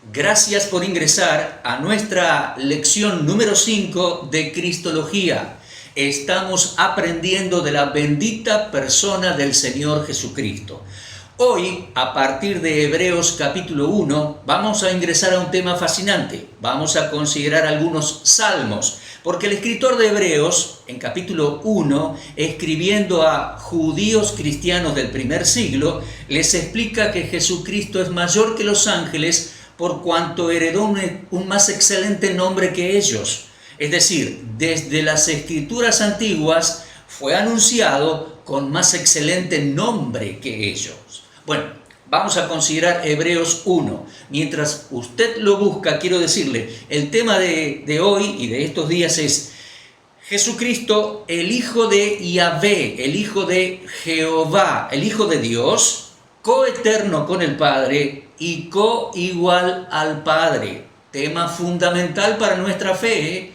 Gracias por ingresar a nuestra lección número 5 de Cristología. Estamos aprendiendo de la bendita persona del Señor Jesucristo. Hoy, a partir de Hebreos capítulo 1, vamos a ingresar a un tema fascinante. Vamos a considerar algunos salmos, porque el escritor de Hebreos, en capítulo 1, escribiendo a judíos cristianos del primer siglo, les explica que Jesucristo es mayor que los ángeles por cuanto heredó un más excelente nombre que ellos. Es decir, desde las escrituras antiguas fue anunciado con más excelente nombre que ellos. Bueno, vamos a considerar Hebreos 1. Mientras usted lo busca, quiero decirle, el tema de hoy y de estos días es Jesucristo, el Hijo de Yahvé, el Hijo de Jehová, el Hijo de Dios, coeterno con el Padre y coigual al Padre. Tema fundamental para nuestra fe,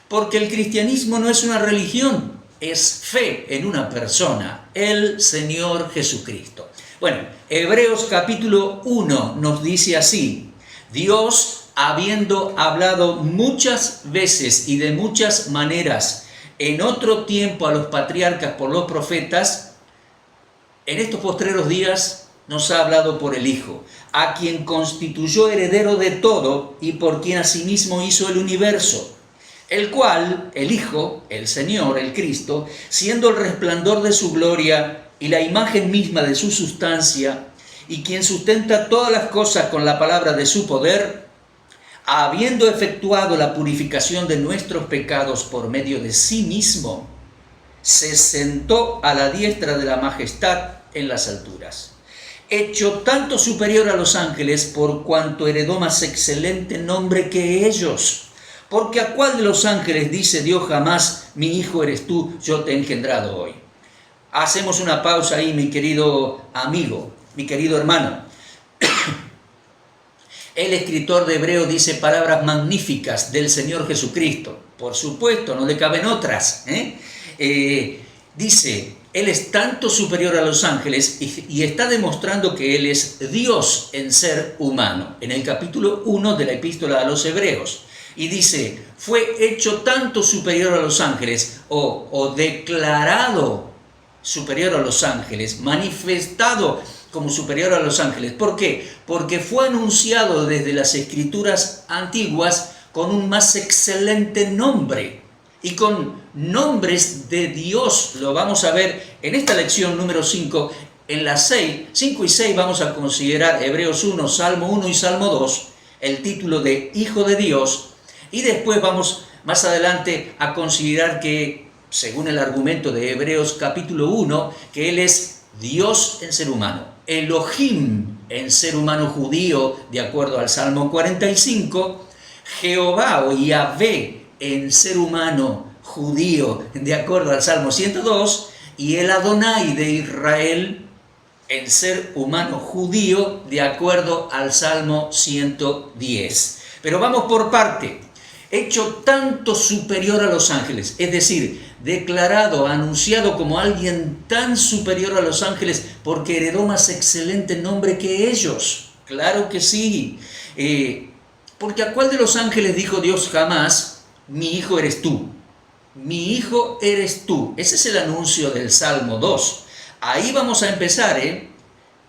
porque el cristianismo no es una religión, es fe en una persona, el Señor Jesucristo. Bueno, Hebreos capítulo 1 nos dice así: Dios, habiendo hablado muchas veces y de muchas maneras en otro tiempo a los patriarcas por los profetas, en estos postreros días nos ha hablado por el Hijo, a quien constituyó heredero de todo y por quien asimismo hizo el universo, el cual, el Hijo, el Señor, el Cristo, siendo el resplandor de su gloria y la imagen misma de su sustancia, y quien sustenta todas las cosas con la palabra de su poder, habiendo efectuado la purificación de nuestros pecados por medio de sí mismo, se sentó a la diestra de la majestad en las alturas, hecho tanto superior a los ángeles por cuanto heredó más excelente nombre que ellos. Porque ¿a cuál de los ángeles dice Dios jamás, mi hijo eres tú, yo te he engendrado hoy? Hacemos una pausa ahí, mi querido amigo, mi querido hermano. El escritor de Hebreo dice palabras magníficas del Señor Jesucristo. Por supuesto, no le caben otras. Dice, Él es tanto superior a los ángeles y está demostrando que Él es Dios en ser humano. En el capítulo 1 de la epístola a los Hebreos. Y dice, fue hecho tanto superior a los ángeles o declarado superior a los ángeles, manifestado como superior a los ángeles. ¿Por qué? Porque fue anunciado desde las escrituras antiguas con un más excelente nombre y con nombres de Dios. Lo vamos a ver en esta lección número 5. En las 5 y 6 vamos a considerar Hebreos 1, Salmo 1 y Salmo 2, el título de Hijo de Dios. Y después vamos más adelante a considerar que, según el argumento de Hebreos capítulo 1, que Él es Dios en ser humano, Elohim en ser humano judío, de acuerdo al Salmo 45, Jehová o Yahvé en ser humano judío, de acuerdo al Salmo 102, y el Adonai de Israel en ser humano judío, de acuerdo al Salmo 110. Pero vamos por parte. Hecho tanto superior a los ángeles, es decir, declarado, anunciado como alguien tan superior a los ángeles porque heredó más excelente nombre que ellos. Claro que sí. Porque ¿a cuál de los ángeles dijo Dios jamás, mi hijo eres tú? Mi hijo eres tú. Ese es el anuncio del Salmo 2. Ahí vamos a empezar,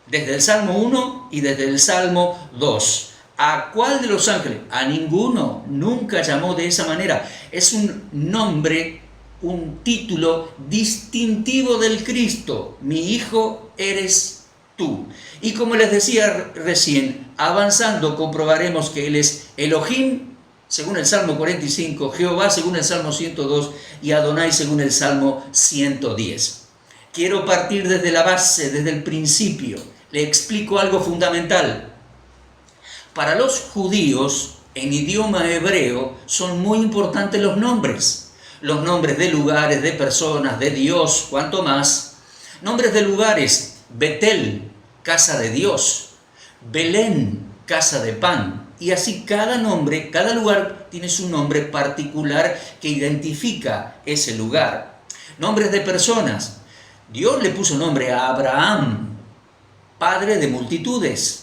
desde el Salmo 1 y desde el Salmo 2. ¿A cuál de los ángeles? A ninguno, nunca llamó de esa manera. Es un nombre, un título distintivo del Cristo. Mi hijo eres tú. Y como les decía recién, avanzando comprobaremos que Él es Elohim, según el Salmo 45, Jehová según el Salmo 102 y Adonai según el Salmo 110. Quiero partir desde la base, desde el principio. Le explico algo fundamental. Para los judíos, en idioma hebreo, son muy importantes los nombres. Los nombres de lugares, de personas, de Dios, cuanto más. Nombres de lugares: Betel, casa de Dios; Belén, casa de pan. Y así cada nombre, cada lugar tiene su nombre particular que identifica ese lugar. Nombres de personas: Dios le puso nombre a Abraham, padre de multitudes.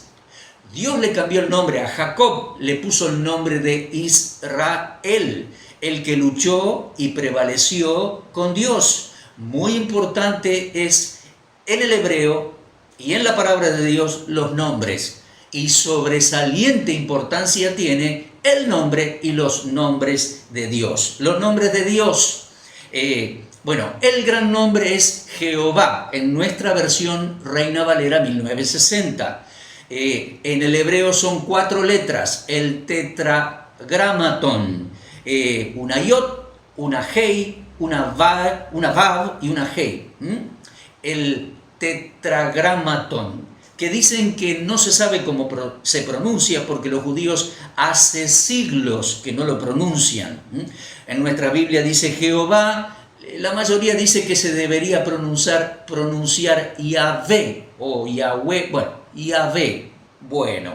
Dios le cambió el nombre a Jacob, le puso el nombre de Israel, el que luchó y prevaleció con Dios. Muy importante es en el hebreo y en la palabra de Dios los nombres. Y sobresaliente importancia tiene el nombre y los nombres de Dios. Los nombres de Dios. Bueno, el gran nombre es Jehová, en nuestra versión Reina Valera 1960. En el hebreo son 4 letras, el tetragramaton, una yod, una hei, una vav y una hei. El tetragramaton, que dicen que no se sabe cómo se pronuncia porque los judíos hace siglos que no lo pronuncian. En nuestra Biblia dice Jehová, la mayoría dice que se debería pronunciar Yahvé o Yahweh, bueno, Yahvé. Bueno,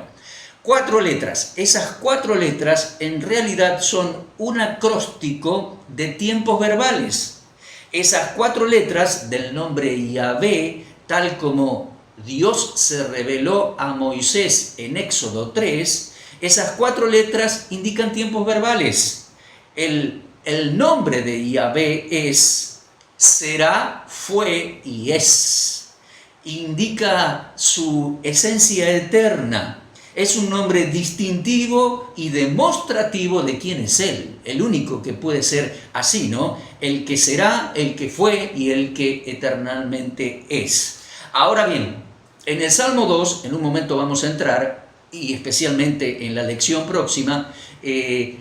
4 letras. Esas 4 letras en realidad son un acróstico de tiempos verbales. Esas 4 letras del nombre Yahvé, tal como Dios se reveló a Moisés en Éxodo 3, esas 4 letras indican tiempos verbales. El nombre de Yahvé es, será, fue y es. Indica su esencia eterna. Es un nombre distintivo y demostrativo de quién es Él. El único que puede ser así, ¿no? El que será, el que fue y el que eternamente es. Ahora bien, en el Salmo 2, en un momento vamos a entrar, y especialmente en la lección próxima, el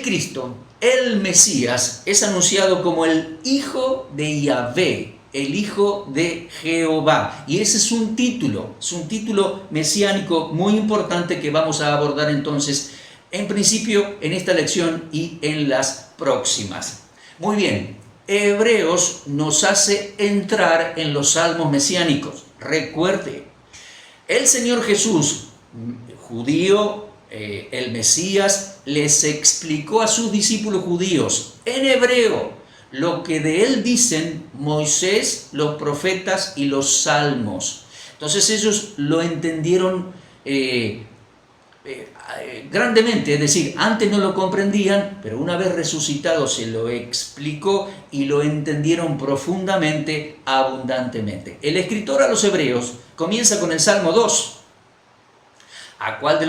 Cristo, el Mesías, es anunciado como el Hijo de Yahvé, el Hijo de Jehová. Y ese es un título mesiánico muy importante que vamos a abordar entonces, en principio, en esta lección y en las próximas. Muy bien, Hebreos nos hace entrar en los salmos mesiánicos. Recuerde, el Señor Jesús, judío, el Mesías, les explicó a sus discípulos judíos en hebreo lo que de él dicen Moisés, los profetas y los salmos. Entonces ellos lo entendieron grandemente, es decir, antes no lo comprendían, pero una vez resucitado se lo explicó y lo entendieron profundamente, abundantemente. El escritor a los Hebreos comienza con el Salmo 2. ¿A cuál de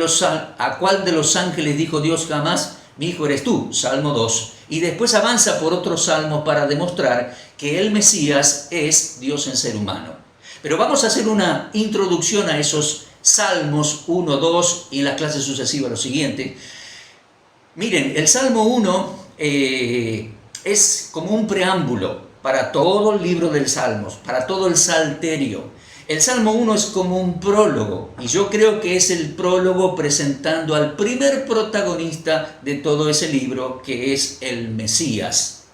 los ángeles dijo Dios jamás? Mi hijo eres tú, Salmo 2. Y después avanza por otros salmos para demostrar que el Mesías es Dios en ser humano. Pero vamos a hacer una introducción a esos Salmos 1, 2 y en las clases sucesivas lo siguiente. Miren, el Salmo 1 es como un preámbulo para todo el libro del Salmos, para todo el Salterio. El Salmo 1 es como un prólogo, y yo creo que es el prólogo presentando al primer protagonista de todo ese libro, que es el Mesías.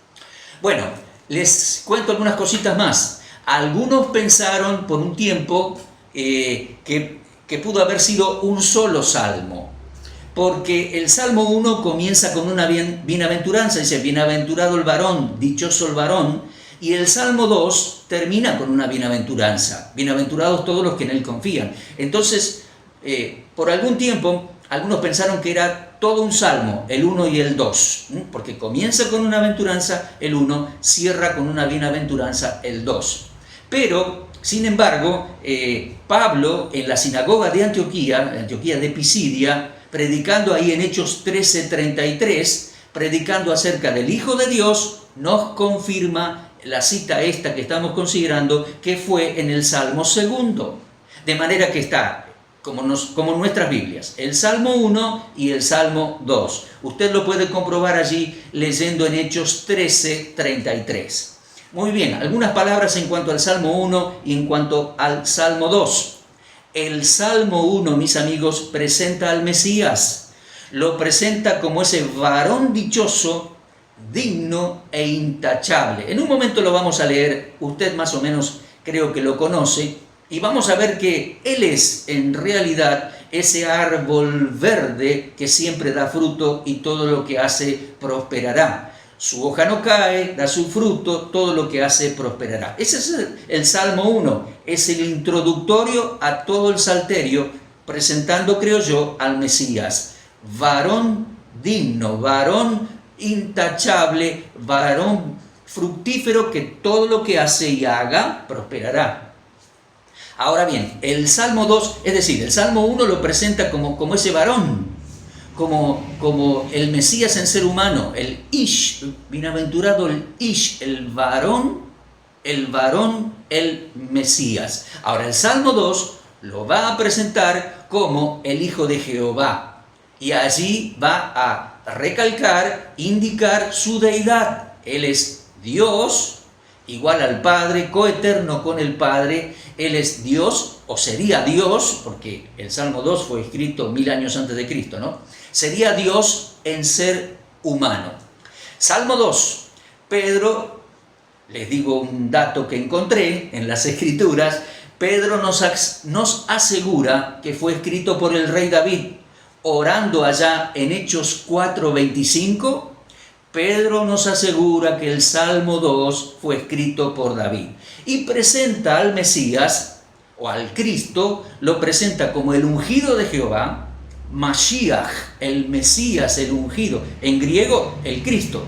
Bueno, les cuento algunas cositas más. Algunos pensaron por un tiempo que pudo haber sido un solo salmo, porque el Salmo 1 comienza con una bienaventuranza, dice, bienaventurado el varón, dichoso el varón, y el Salmo 2 termina con una bienaventuranza, bienaventurados todos los que en él confían. Entonces, por algún tiempo, algunos pensaron que era todo un salmo, el 1 y el 2, porque comienza con una aventuranza el 1, cierra con una bienaventuranza el 2. Pero, sin embargo, Pablo en la sinagoga de Antioquía de Pisidia, predicando ahí en Hechos 13:33, predicando acerca del Hijo de Dios, nos confirma la cita esta que estamos considerando, que fue en el Salmo 2. De manera que está, como en nuestras Biblias, el Salmo 1 y el Salmo 2. Usted lo puede comprobar allí leyendo en Hechos 13:33. Muy bien, algunas palabras en cuanto al Salmo 1 y en cuanto al Salmo 2. El Salmo 1, mis amigos, presenta al Mesías. Lo presenta como ese varón dichoso, digno e intachable. En un momento lo vamos a leer, usted más o menos creo que lo conoce, y vamos a ver que él es en realidad ese árbol verde que siempre da fruto y todo lo que hace prosperará. Su hoja no cae, da su fruto, todo lo que hace prosperará. Ese es el Salmo 1, es el introductorio a todo el Salterio, presentando, creo yo, al Mesías, varón digno, varón intachable, varón fructífero, que todo lo que hace y haga prosperará. Ahora bien, el Salmo 2, es decir, el Salmo 1 lo presenta como ese varón, como el Mesías en ser humano, el Ish, bienaventurado el Ish, el varón, el Mesías. Ahora el Salmo 2 lo va a presentar como el Hijo de Jehová, y allí va a recalcar, indicar su deidad. Él es Dios, igual al Padre, coeterno con el Padre. Él es Dios, o sería Dios, porque el Salmo 2 fue escrito 1000 años antes de Cristo, ¿no? Sería Dios en ser humano. Salmo 2, Pedro, les digo un dato que encontré en las Escrituras, Pedro nos asegura que fue escrito por el rey David, orando allá en Hechos 4:25, Pedro nos asegura que el Salmo 2 fue escrito por David y presenta al Mesías o al Cristo, lo presenta como el ungido de Jehová, Mashiach, el Mesías, el ungido, en griego el Cristo,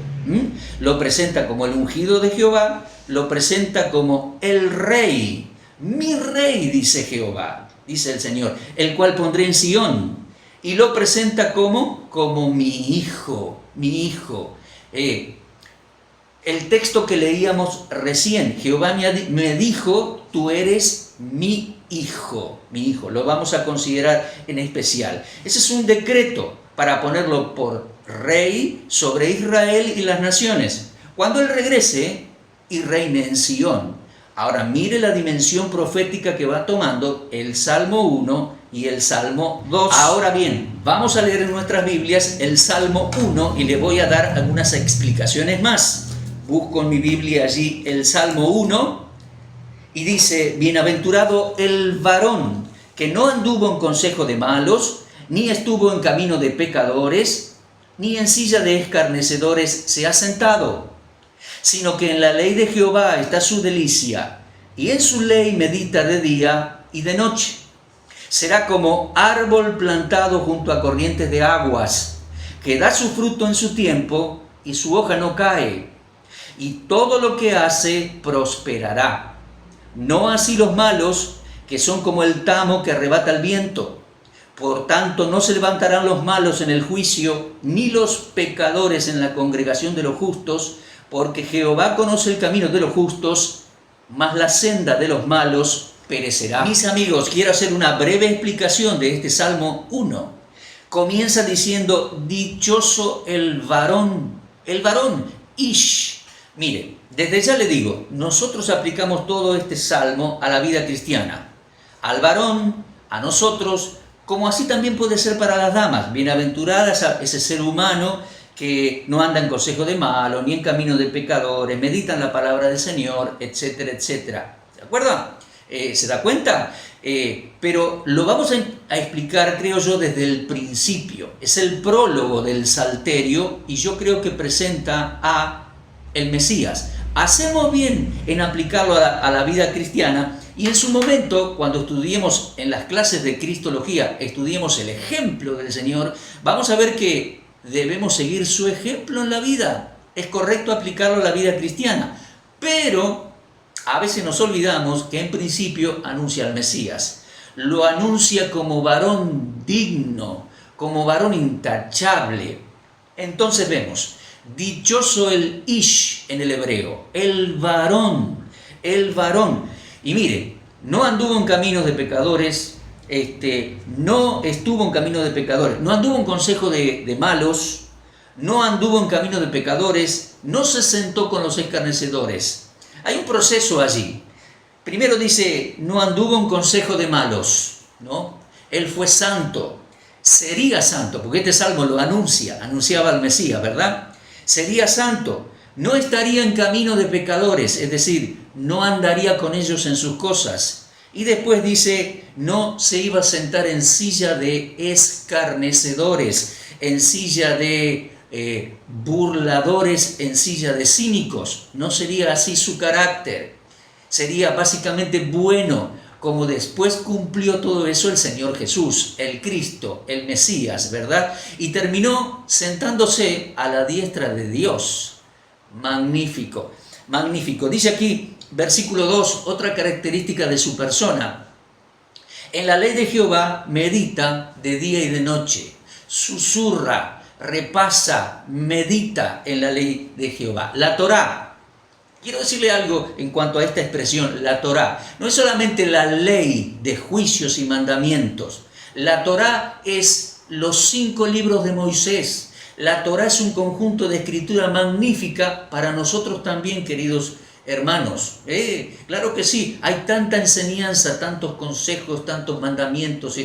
lo presenta como el ungido de Jehová, lo presenta como el Rey, mi Rey, dice Jehová, dice el Señor, el cual pondré en Sión, y lo presenta como mi hijo, mi hijo. El texto que leíamos recién, Jehová me dijo, tú eres mi hijo, lo vamos a considerar en especial. Ese es un decreto para ponerlo por rey sobre Israel y las naciones, cuando él regrese y reine en Sión. Ahora mire la dimensión profética que va tomando el Salmo 1 y el Salmo 2. Ahora bien, vamos a leer en nuestras Biblias el Salmo 1 y le voy a dar algunas explicaciones más. Busco en mi Biblia allí el Salmo 1 y dice, bienaventurado el varón que no anduvo en consejo de malos, ni estuvo en camino de pecadores, ni en silla de escarnecedores se ha sentado, sino que en la ley de Jehová está su delicia, y en su ley medita de día y de noche. Será como árbol plantado junto a corrientes de aguas, que da su fruto en su tiempo, y su hoja no cae, y todo lo que hace prosperará. No así los malos, que son como el tamo que arrebata el viento. Por tanto, no se levantarán los malos en el juicio, ni los pecadores en la congregación de los justos, porque Jehová conoce el camino de los justos, mas la senda de los malos perecerá. Mis amigos, quiero hacer una breve explicación de este Salmo 1. Comienza diciendo, dichoso el varón, Ish. Mire, desde ya le digo, nosotros aplicamos todo este Salmo a la vida cristiana, al varón, a nosotros, como así también puede ser para las damas. Bienaventuradas a ese ser humano que no anda en consejo de malos, ni en camino de pecadores, meditan la palabra del Señor, etcétera, etcétera. ¿De acuerdo? ¿Se da cuenta? Pero lo vamos a explicar, creo yo, desde el principio. Es el prólogo del Salterio y yo creo que presenta a el Mesías. Hacemos bien en aplicarlo a la vida cristiana, y en su momento, cuando estudiemos en las clases de Cristología, estudiemos el ejemplo del Señor, vamos a ver que debemos seguir su ejemplo en la vida. Es correcto aplicarlo a la vida cristiana, pero a veces nos olvidamos que en principio anuncia al Mesías. Lo anuncia como varón digno, como varón intachable. Entonces vemos, dichoso el Ish en el hebreo, el varón. Y mire, no anduvo en caminos de pecadores, no estuvo en caminos de pecadores, no anduvo en consejo de malos, no anduvo en caminos de pecadores, no se sentó con los escarnecedores. Hay un proceso allí. Primero dice, no anduvo en consejo de malos, ¿no? Él fue santo, sería santo, porque este salmo lo anunciaba al Mesías, ¿verdad? Sería santo, no estaría en camino de pecadores, es decir, no andaría con ellos en sus cosas. Y después dice, no se iba a sentar en silla de escarnecedores, en silla de burladores, en silla de cínicos. No sería así su carácter. Sería básicamente bueno, como después cumplió todo eso el Señor Jesús, el Cristo, el Mesías, ¿verdad? Y terminó sentándose a la diestra de Dios. Magnífico, magnífico. Dice aquí, versículo 2, otra característica de su persona. En la ley de Jehová medita de día y de noche, susurra, repasa, medita en la ley de Jehová. La Torá, quiero decirle algo en cuanto a esta expresión, la Torá, no es solamente la ley de juicios y mandamientos. La Torá es los 5 libros de Moisés. La Torá es un conjunto de escritura magnífica para nosotros también, queridos hermanos. Claro que sí, hay tanta enseñanza, tantos consejos, tantos mandamientos,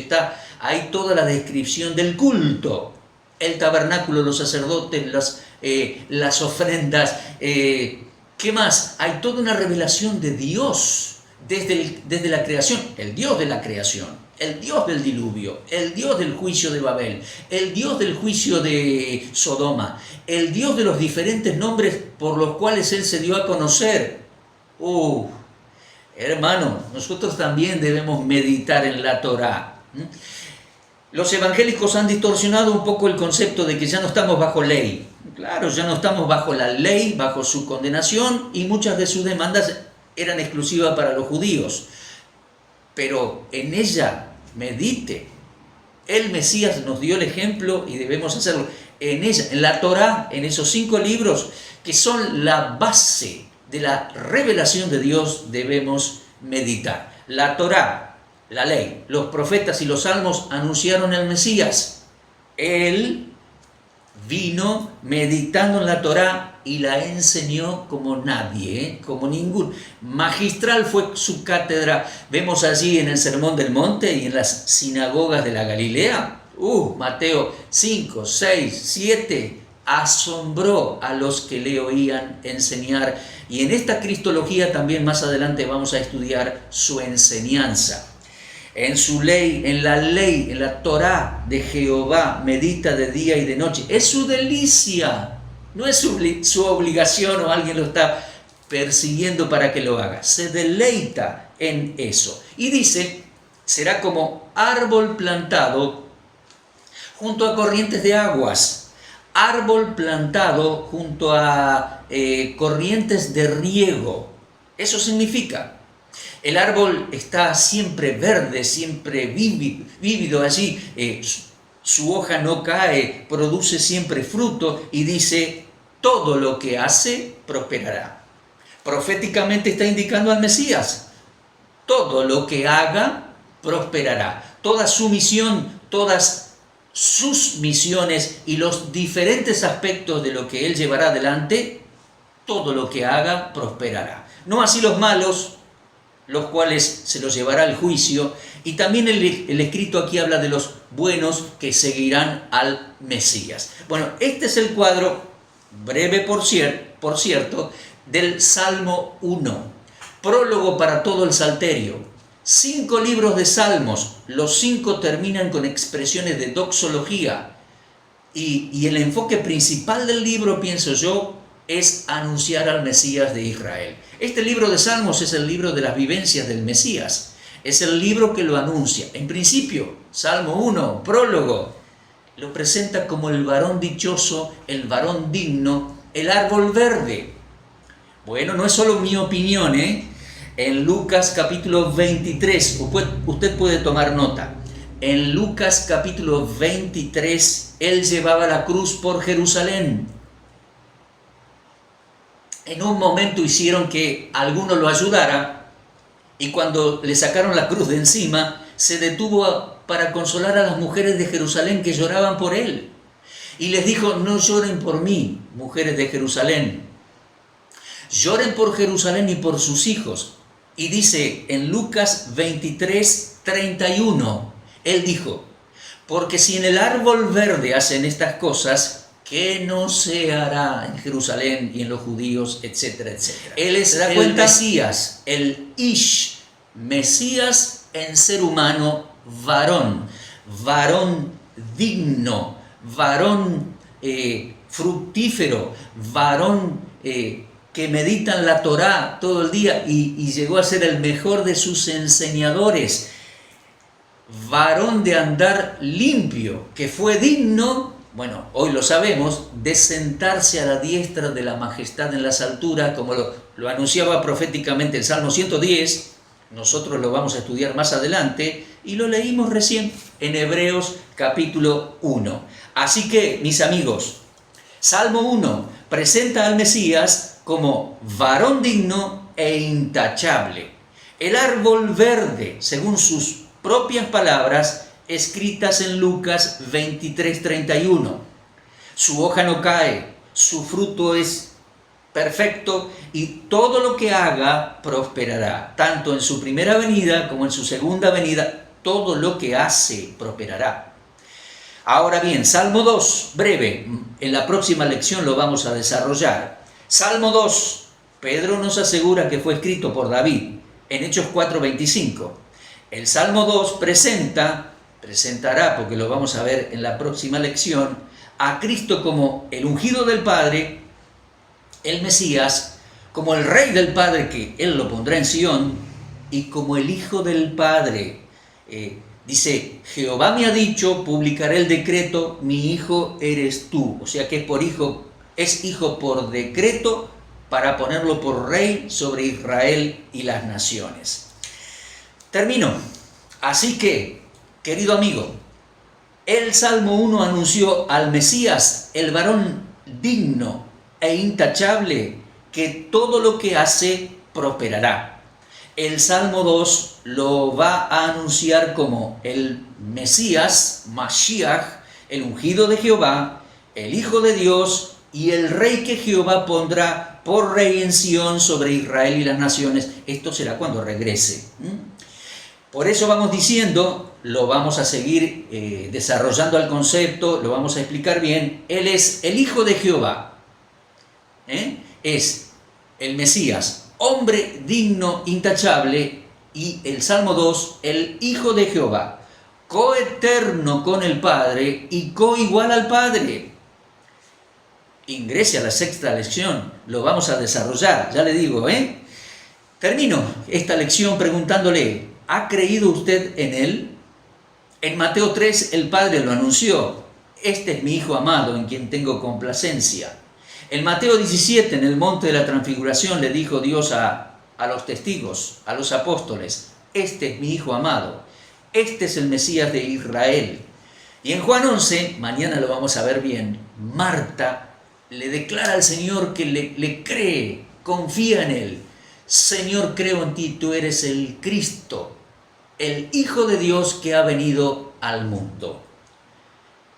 hay toda la descripción del culto, el tabernáculo, los sacerdotes, las ofrendas, ¿qué más? Hay toda una revelación de Dios desde la creación, el Dios de la creación, el Dios del diluvio, el Dios del juicio de Babel, el Dios del juicio de Sodoma, el Dios de los diferentes nombres por los cuales Él se dio a conocer. Hermano, nosotros también debemos meditar en la Torá. Los evangélicos han distorsionado un poco el concepto de que ya no estamos bajo ley. Claro, ya no estamos bajo la ley, bajo su condenación, y muchas de sus demandas eran exclusivas para los judíos. Pero en ella medite. El Mesías nos dio el ejemplo y debemos hacerlo. En ella, en la Torá, en esos 5 libros que son la base de la revelación de Dios, debemos meditar. La Torá, la ley, los profetas y los salmos anunciaron al Mesías. Él vino meditando en la Torá y la enseñó como nadie, como ningún. Magistral fue su cátedra. Vemos allí en el Sermón del Monte y en las sinagogas de la Galilea. Mateo 5, 6, 7, asombró a los que le oían enseñar. Y en esta cristología también más adelante vamos a estudiar su enseñanza. En su ley, en la Torá de Jehová, medita de día y de noche. Es su delicia, no es su obligación o alguien lo está persiguiendo para que lo haga. Se deleita en eso. Y dice, será como árbol plantado junto a corrientes de aguas. Árbol plantado junto a corrientes de riego. Eso significa, el árbol está siempre verde, siempre vívido allí, su hoja no cae, produce siempre fruto y dice, todo lo que hace prosperará. Proféticamente está indicando al Mesías, todo lo que haga prosperará. Toda su misión, todas sus misiones y los diferentes aspectos de lo que él llevará adelante, todo lo que haga prosperará. No así los malos, los cuales se los llevará al juicio, y también el escrito aquí habla de los buenos que seguirán al Mesías. Bueno, este es el cuadro, breve por cierto, del Salmo 1, prólogo para todo el Salterio. 5 libros de salmos, los 5 terminan con expresiones de doxología, y el enfoque principal del libro, pienso yo, es anunciar al Mesías de Israel. Este libro de Salmos es el libro de las vivencias del Mesías. Es el libro que lo anuncia. En principio, Salmo 1, prólogo, lo presenta como el varón dichoso, el varón digno, el árbol verde. Bueno, no es solo mi opinión, En Lucas capítulo 23, usted puede tomar nota. En Lucas capítulo 23, él llevaba la cruz por Jerusalén. En un momento hicieron que alguno lo ayudara, y cuando le sacaron la cruz de encima, se detuvo para consolar a las mujeres de Jerusalén que lloraban por él. Y les dijo, no lloren por mí, mujeres de Jerusalén. Lloren por Jerusalén y por sus hijos. Y dice en Lucas 23, 31, él dijo, porque si en el árbol verde hacen estas cosas, ¿qué no se hará en Jerusalén y en los judíos, etcétera, etcétera? Él es el Mesías, el Ish, Mesías en ser humano, varón digno, varón fructífero, varón que meditan la Torá todo el día y llegó a ser el mejor de sus enseñadores. Varón de andar limpio, que fue digno, bueno, hoy lo sabemos, de sentarse a la diestra de la majestad en las alturas, como lo anunciaba proféticamente el Salmo 110, nosotros lo vamos a estudiar más adelante, y lo leímos recién en Hebreos capítulo 1. Así que, mis amigos, Salmo 1 presenta al Mesías como varón digno e intachable, el árbol verde, según sus propias palabras, escritas en Lucas 23:31. Su hoja no cae, su fruto es perfecto y todo lo que haga prosperará. Tanto en su primera venida como en su segunda venida, todo lo que hace prosperará. Ahora bien, Salmo 2, breve, en la próxima lección lo vamos a desarrollar. Salmo 2, Pedro nos asegura que fue escrito por David en Hechos 4:25. El Salmo 2 presentará, porque lo vamos a ver en la próxima lección, a Cristo como el ungido del Padre, el Mesías, como el Rey del Padre, que Él lo pondrá en Sión, y como el Hijo del Padre. Dice, Jehová me ha dicho, publicaré el decreto, mi hijo eres tú. O sea que es hijo por decreto para ponerlo por rey sobre Israel y las naciones. Termino. Así que, querido amigo, el Salmo 1 anunció al Mesías, el varón digno e intachable, que todo lo que hace prosperará. El Salmo 2 lo va a anunciar como el Mesías, Mashiach, el ungido de Jehová, el Hijo de Dios y el Rey que Jehová pondrá por rey en Sión sobre Israel y las naciones. Esto será cuando regrese. Por eso vamos diciendo, lo vamos a seguir desarrollando el concepto, lo vamos a explicar bien. Él es el Hijo de Jehová. Es el Mesías, hombre digno, intachable, y el Salmo 2, el Hijo de Jehová, coeterno con el Padre y coigual al Padre. Ingrese a la sexta lección, lo vamos a desarrollar, ya le digo, Termino esta lección preguntándole, ¿ha creído usted en Él? En Mateo 3 el Padre lo anunció, este es mi Hijo amado en quien tengo complacencia. En Mateo 17, en el monte de la transfiguración, le dijo Dios a los testigos, a los apóstoles, este es mi Hijo amado, este es el Mesías de Israel. Y en Juan 11, mañana lo vamos a ver bien, Marta le declara al Señor que le cree, confía en Él. Señor, creo en ti, tú eres el Cristo, el Hijo de Dios que ha venido al mundo.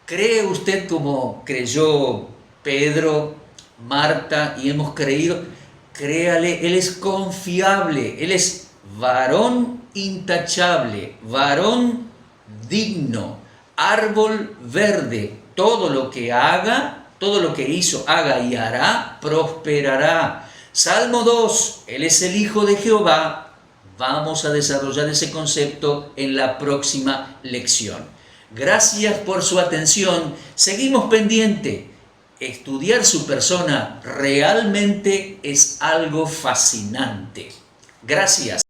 ¿Cree usted como creyó Pedro, Marta y hemos creído? Créale, Él es confiable, Él es varón intachable, varón digno, árbol verde. Todo lo que haga, todo lo que hizo, haga y hará, prosperará. Salmo 2, Él es el Hijo de Jehová. Vamos a desarrollar ese concepto en la próxima lección. Gracias por su atención. Seguimos pendiente. Estudiar su persona realmente es algo fascinante. Gracias.